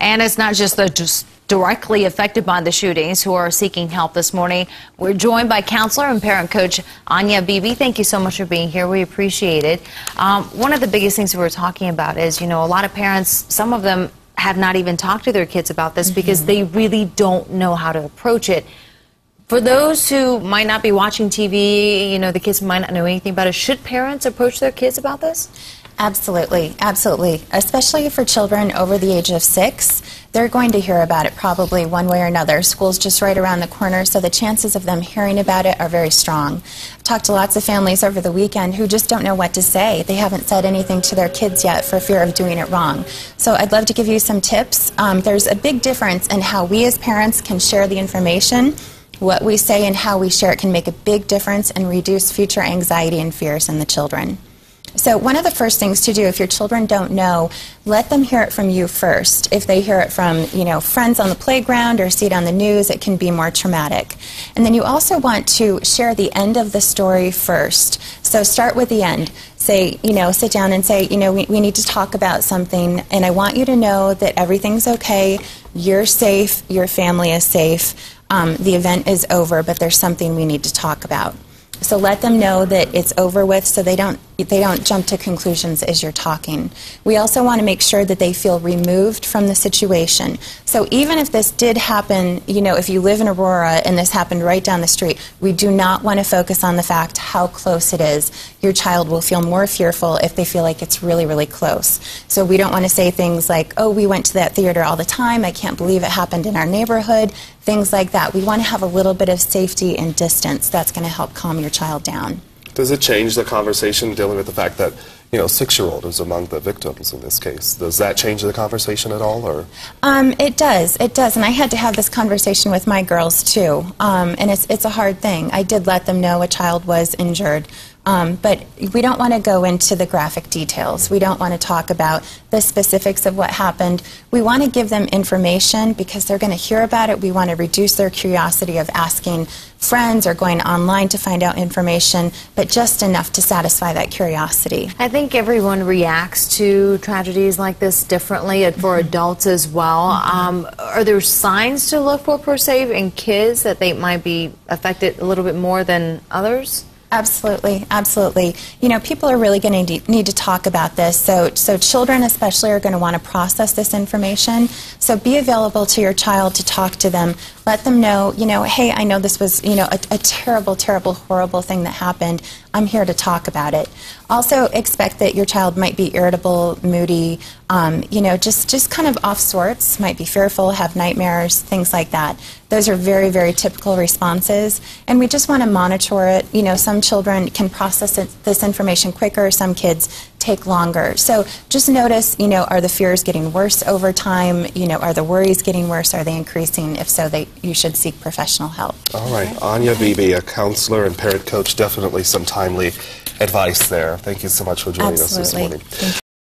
And it's not just the directly affected by the shootings who are seeking help this morning. We're joined by counselor and parent coach Anya Beebe. Thank you so much for being here. We appreciate it. One of the biggest things we were talking about is, a lot of parents, some of them have not even talked to their kids about this because they really don't know how to approach it. For those who might not be watching TV, the kids might not know anything about it, should parents approach their kids about this? Absolutely, absolutely. Especially for children over the age of 6, they're going to hear about it probably one way or another. School's just right around the corner, so the chances of them hearing about it are very strong. I've talked to lots of families over the weekend who just don't know what to say. They haven't said anything to their kids yet for fear of doing it wrong. So I'd love to give you some tips. There's a big difference in how we as parents can share the information. What we say and how we share it can make a big difference and reduce future anxiety and fears in the children. So one of the first things to do, if your children don't know, let them hear it from you first. If they hear it from, friends on the playground or see it on the news, it can be more traumatic. And then you also want to share the end of the story first. So start with the end. Say, sit down and say, we need to talk about something, and I want you to know that everything's okay, you're safe, your family is safe, the event is over, but there's something we need to talk about. So let them know that it's over with so they don't jump to conclusions as you're talking. We also want to make sure that they feel removed from the situation. So even if this did happen, if you live in Aurora and this happened right down the street, we do not want to focus on the fact how close it is. Your child will feel more fearful if they feel like it's really, really close. So we don't want to say things like, oh, we went to that theater all the time, I can't believe it happened in our neighborhood, things like that. We want to have a little bit of safety and distance. That's going to help calm your child down. Does it change the conversation dealing with the fact that, 6-year-old is among the victims in this case? Does that change the conversation at all, or? It does, and I had to have this conversation with my girls too, and it's a hard thing. I did let them know a child was injured. But we don't want to go into the graphic details. We don't want to talk about the specifics of what happened. We want to give them information because they're going to hear about it. We want to reduce their curiosity of asking friends or going online to find out information, but just enough to satisfy that curiosity. I think everyone reacts to tragedies like this differently, and for adults as well. Are there signs to look for, per se, in kids that they might be affected a little bit more than others? Absolutely, absolutely. People are really going to need to talk about this. So children especially are going to want to process this information. So be available to your child to talk to them. Let them know, hey, I know this was, a terrible, terrible, horrible thing that happened. I'm here to talk about it. Also expect that your child might be irritable, moody, just kind of off sorts, might be fearful, have nightmares, things like that. Those are very, very typical responses, and we just want to monitor it. Some children can process this information quicker, some kids take longer. So just notice, are the fears getting worse over time? Are the worries getting worse? Are they increasing? If so, you should seek professional help. All right, Anya Beebe, a counselor and parent coach, definitely some timely advice there. Thank you so much for joining us this morning. Thank you.